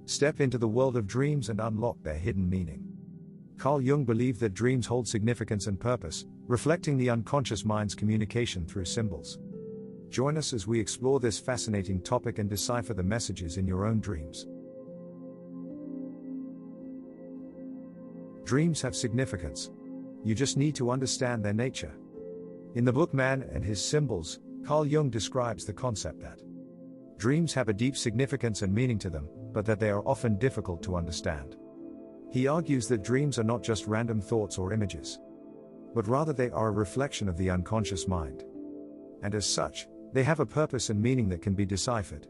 Step into the world of dreams and unlock their hidden meaning. Carl Jung believed that dreams hold significance and purpose, reflecting the unconscious mind's communication through symbols. Join us as we explore this fascinating topic and decipher the messages in your own dreams. Dreams have significance. You just need to understand their nature. In the book Man and His Symbols, Carl Jung describes the concept that dreams have a deep significance and meaning to them, but that they are often difficult to understand. He argues that dreams are not just random thoughts or images, but rather they are a reflection of the unconscious mind. And as such, they have a purpose and meaning that can be deciphered.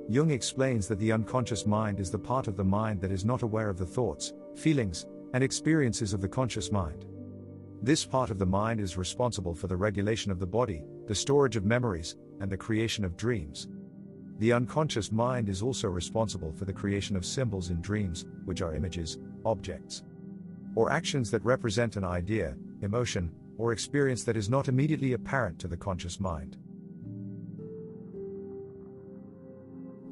Jung explains that the unconscious mind is the part of the mind that is not aware of the thoughts, feelings, and experiences of the conscious mind. This part of the mind is responsible for the regulation of the body, the storage of memories, and the creation of dreams. The unconscious mind is also responsible for the creation of symbols in dreams, which are images, objects, or actions that represent an idea, emotion, or experience that is not immediately apparent to the conscious mind.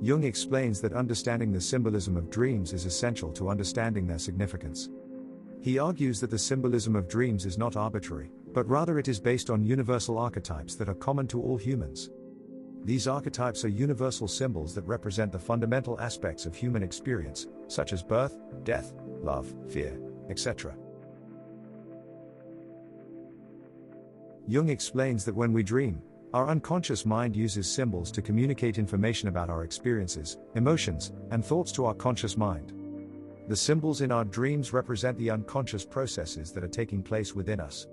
Jung explains that understanding the symbolism of dreams is essential to understanding their significance. He argues that the symbolism of dreams is not arbitrary, but rather it is based on universal archetypes that are common to all humans. These archetypes are universal symbols that represent the fundamental aspects of human experience, such as birth, death, love, fear, etc. Jung explains that when we dream, our unconscious mind uses symbols to communicate information about our experiences, emotions, and thoughts to our conscious mind. The symbols in our dreams represent the unconscious processes that are taking place within us.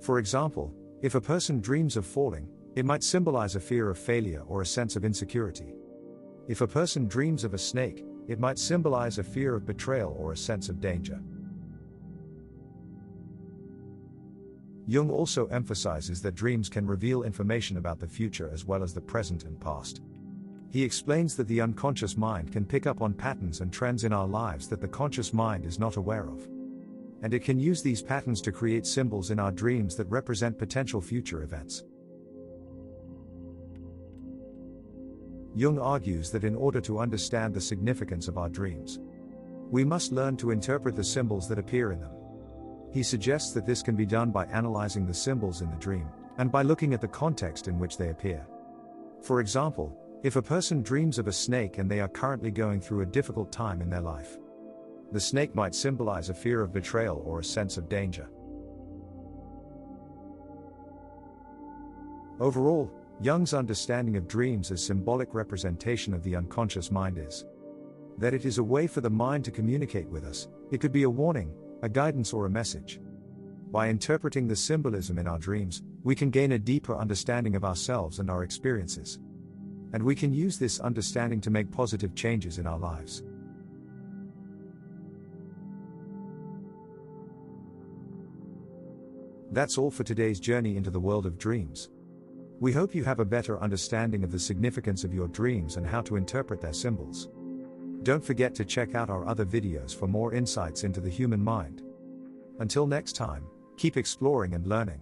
For example, if a person dreams of falling, it might symbolize a fear of failure or a sense of insecurity. If a person dreams of a snake, it might symbolize a fear of betrayal or a sense of danger. Jung also emphasizes that dreams can reveal information about the future as well as the present and past. He explains that the unconscious mind can pick up on patterns and trends in our lives that the conscious mind is not aware of. And it can use these patterns to create symbols in our dreams that represent potential future events. Jung argues that in order to understand the significance of our dreams, we must learn to interpret the symbols that appear in them. He suggests that this can be done by analyzing the symbols in the dream, and by looking at the context in which they appear. For example, if a person dreams of a snake and they are currently going through a difficult time in their life, the snake might symbolize a fear of betrayal or a sense of danger. Overall, Jung's understanding of dreams as symbolic representation of the unconscious mind is that it is a way for the mind to communicate with us. It could be a warning, a guidance, or a message. By interpreting the symbolism in our dreams, we can gain a deeper understanding of ourselves and our experiences. And we can use this understanding to make positive changes in our lives. That's all for today's journey into the world of dreams. We hope you have a better understanding of the significance of your dreams and how to interpret their symbols. Don't forget to check out our other videos for more insights into the human mind. Until next time, keep exploring and learning.